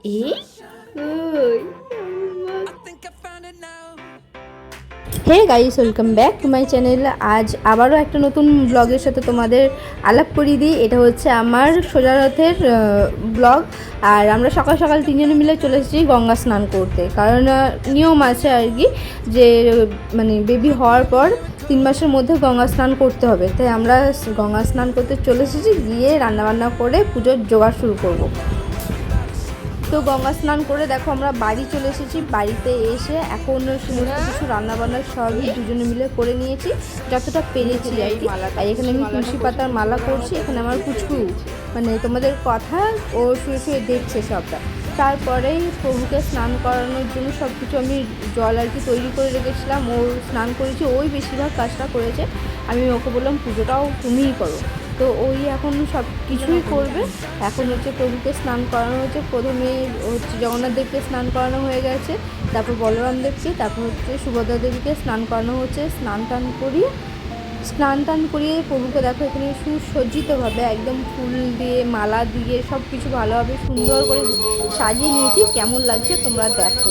এই কই hey guys, welcome back to my channel. আজ আবারও একটা নতুন ব্লগের সাথে তোমাদের আলাপ করিয়ে দিই। এটা হচ্ছে আমার সোজা রথের ব্লগ। আর আমরা সকাল সকাল তিনজনে মিলে চলে এসেছি গঙ্গা স্নান করতে, কারণ নিয়ম আছে আর কি, যে মানে বেবি হওয়ার পর 3 মাসের মধ্যে গঙ্গা স্নান করতে হবে। তাই আমরা গঙ্গা স্নান করতে চলে এসেছি, গিয়ে রান্নাবান্না করে পুজোর জোগাড় শুরু করব। তো গঙ্গা স্নান করে দেখো আমরা বাড়ি চলে এসেছি। বাড়িতে এসে এখন সমস্ত কিছু রান্নাবান্না সবই দুজনে মিলে করে নিয়েছি, যতটা পেরেছি আর কি। আর এখানে আমি তুলসী পাতার মালা করছি। এখানে আমার কুচকু মানে তোমাদের কথা ও শুয়ে শুয়ে দেখছে সবটা। তারপরেই প্রভুকে স্নান করানোর জন্য সব কিছু আমি জল আর কি তৈরি করে রেখেছিলাম। ও স্নান করেছি, ওই বেশিরভাগ কাজটা করেছে। আমি ওকে বললাম পুজোটাও তুমিই করো। তো ওই এখন সব কিছুই করবে। এখন হচ্ছে প্রভুকে স্নান করানো হচ্ছে। প্রথমে হচ্ছে জগন্নাথ দেবকে স্নান করানো হয়ে গেছে, তারপর বলরাম দেবকে, তারপর হচ্ছে সুভদ্রা দেবীকে স্নান করানো হচ্ছে। স্নান টান করিয়ে প্রভুকে দেখো এখানে সুসজ্জিতভাবে একদম ফুল দিয়ে মালা দিয়ে সব কিছু ভালোভাবে সুন্দর করে সাজিয়ে নিয়েছি। কেমন লাগছে তোমরা দেখো।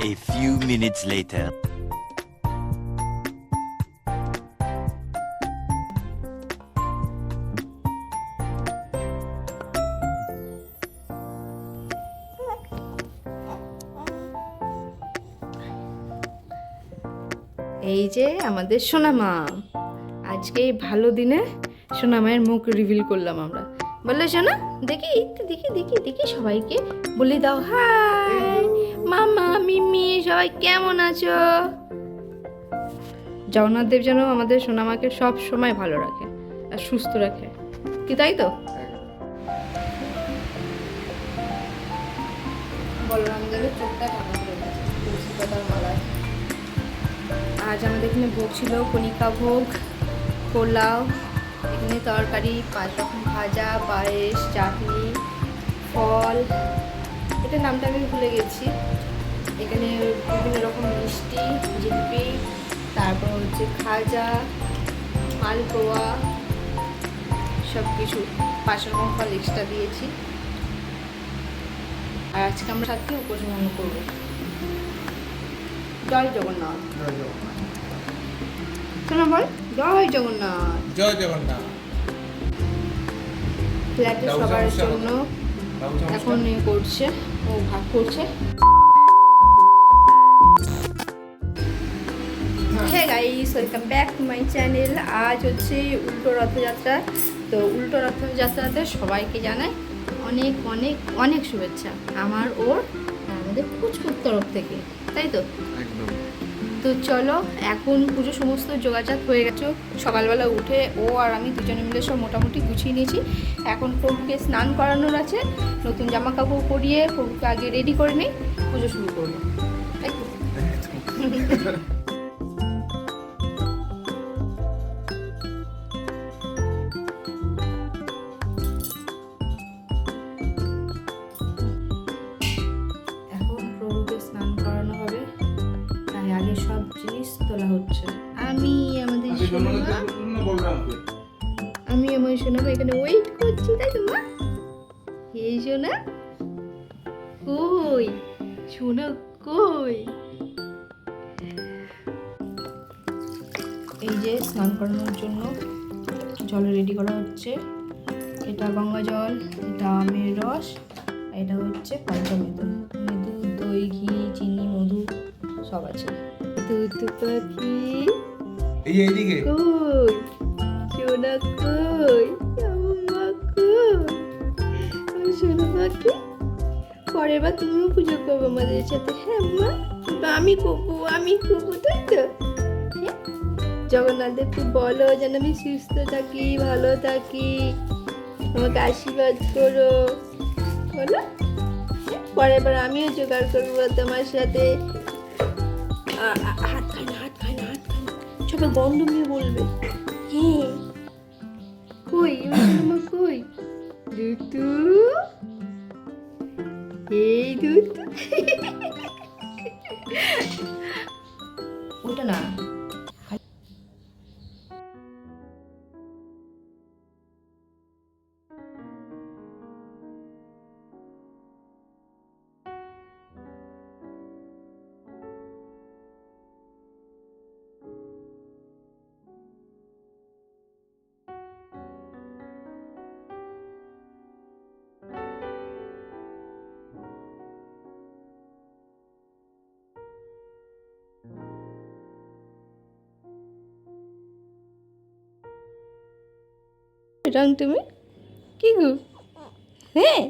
A few minutes later. এই যে আমাদের সোনামা, আজকে এই ভালো দিনে সোনামায়ের মুখ রিভিল করলাম আমরা। বললে সোনা, দেখি দেখি দেখি দেখি সবাইকে বলে দাও হাই মামা মিমি, সবাই কেমন আছো। জগন্নাথ দেব যেন আমাদের সোনামাকে সব সময় ভালো রাখে আর সুস্থ রাখে, কি তাই তো? বলরাম দেবের চোখটা ঠান্ডা হয়ে গেছে তুলসী পাতার মালায়। আজ আমাদের এখানে ভোগ ছিল কণিকা ভোগ, পোলাও, এখানে তরকারি, 5 রকম ভাজা, পায়েস, চাটনি, ফল, এটার নামটা আমি ভুলে গেছি। এখানে বিভিন্ন রকম মিষ্টি, জিলিপি, তারপর হচ্ছে খাজা, মালপোয়া, সব কিছু 5 রকম ফল এক্সট্রা দিয়েছি। আর আজকে আমরা সাথে উপস্থাপন করবো। জয় জগন্নাথ। শোনা বল, জয় জগন্নাথ। জয় জগন্নাথ। ফ্ল্যাটে সবার জন্য এখন করছে, ও ভাগ করছে। Hey guys, welcome back to my channel. আজ হচ্ছে উল্টো রথযাত্রা। তো উল্টো রথযাত্রাতে সবাইকে জানাই অনেক অনেক অনেক শুভেচ্ছা আমার ওর আমাদের কুচকুর তরফ থেকে, তাই তো? একদম। তো চলো, এখন পুজো সমস্ত যোগাযোগ হয়ে গেছে। সকালবেলা উঠে ও আর আমি দুজনে মিলে সব মোটামুটি গুছিয়ে নিয়েছি। এখন প্রভুকে স্নান করানোর আছে, নতুন জামা কাপড় পরিয়ে প্রভুকে আগে রেডি করে নিই, পুজো শুরু করবো, তাই তো? এখন প্রভুকে স্নান করানো হবে, তাই আগে সব জিনিস তোলা হচ্ছে। আমি আমাদের সোনামা এখানে ওয়েট করছি, তাই তো মা? এই সোনা কই, সোনা কই? এই যে স্নান করানোর জন্য জল রেডি করা হচ্ছে। এটা গঙ্গা জল, এটা আমের রস, এটা হচ্ছে পঞ্চামৃত, মানে দুধ, দই, ঘি, চিনি, মধু সব আছে। দুধ পাখি এইদিকে কই, সোনা কই, মা কই, সোনা পাখি। পরের বার তুমিও পুজো করবো আমাদের সাথে, হ্যাঁ মা? আমি করবো, তাই তো? হ্যাঁ, জগন্নাথ দেবকে বলো যেন আমি সুস্থ থাকি, ভালো থাকি, আমাকে আশীর্বাদ করো, বলো। পরের বার আমিও জোগাড় করবো তোমার সাথে। হাত খাই না, হাত খাই না, হাত খাই না, সবাই গন্ধ নিয়ে বলবে। হ্যাঁ, কই আমার কই দুতু, এই দুতু। ওটা না, রং তুমি কি গো? হ্যাঁ,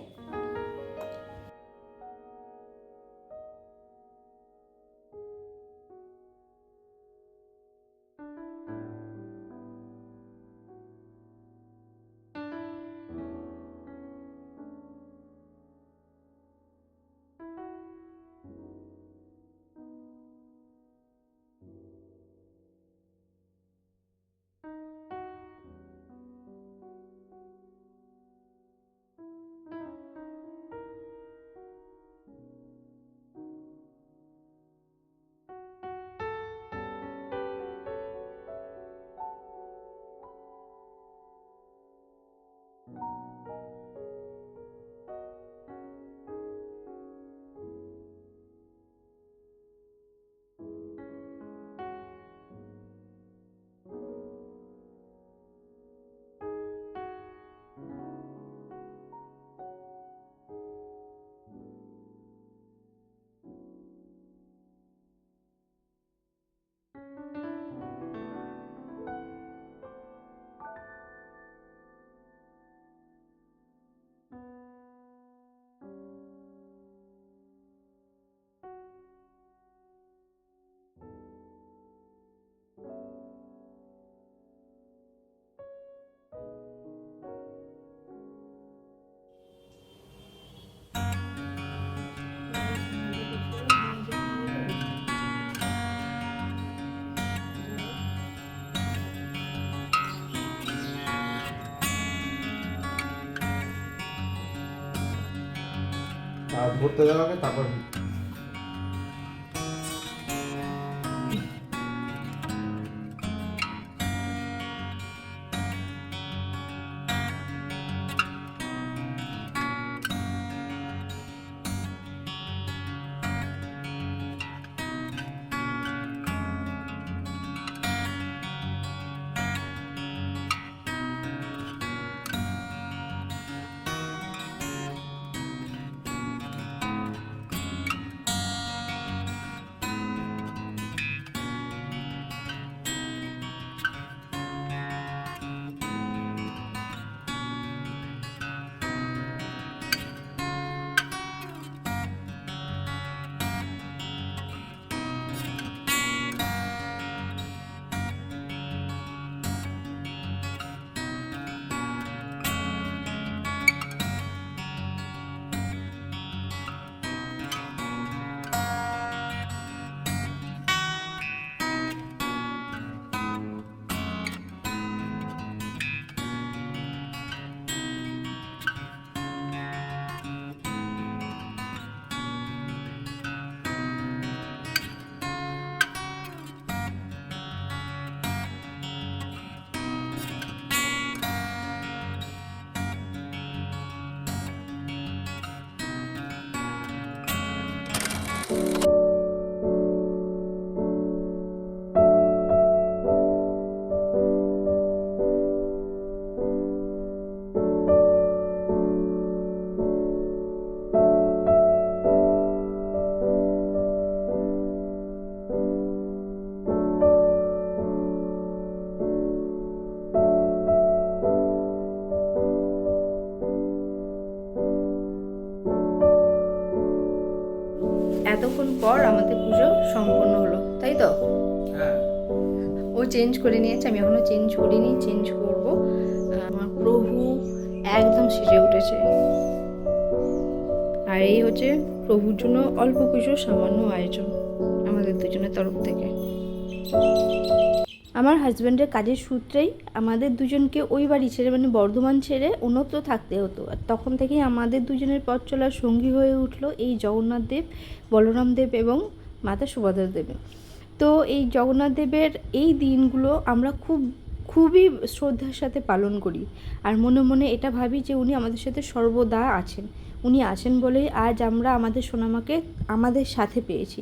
আর ভরতে দেওয়া হবে তারপর এতক্ষণ পর আমাদের পুজো সম্পন্ন হলো, তাই তো? হ্যাঁ ও চেঞ্জ করে নিয়েছে, আমি এখনো চেঞ্জ করিনি, চেঞ্জ করব। আমার প্রভু একদম সেজে উঠেছে। আর আর এই হচ্ছে প্রভুর জন্য অল্প কিছু সামান্য আয়োজন আমাদের দুজনের তরফ থেকে। আমার হাজব্যান্ডের কাজের সূত্রেই আমাদের দুজনকে ওই বাড়ি ছেড়ে মানে বর্ধমান ছেড়ে অন্যত্র থাকতে হতো। আর তখন থেকেই আমাদের দুজনের পথ চলার সঙ্গী হয়ে উঠলো এই জগন্নাথ দেব, বলরাম দেব এবং মাতা সুভদ্রা দেবী। তো এই জগন্নাথ দেবের এই দিনগুলো আমরা খুবই শ্রদ্ধার সাথে পালন করি। আর মনে মনে এটা ভাবি যে উনি আমাদের সাথে সর্বদা আছেন। উনি আছেন বলেই আজ আমরা আমাদের সোনামাকে আমাদের সাথে পেয়েছি।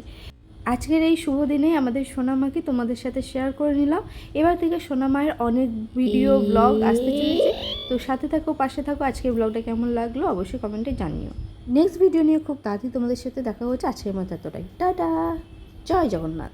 আজকের এই শুভ দিনে আমাদের সোনামাকে তোমাদের সাথে শেয়ার করে নিলাম। এবার থেকে সোনামায়ের অনেক ভিডিও ব্লগ আসতে চলেছে, তো সাথে থাকো, পাশে থাকো। আজকের ব্লগটা কেমন লাগলো অবশ্যই কমেন্টে জানিও। নেক্সট ভিডিও নিয়ে খুব তাড়াতাড়ি তোমাদের সাথে দেখা হচ্ছে। আজকের মতো এতটাই, টাটা, জয় জগন্নাথ।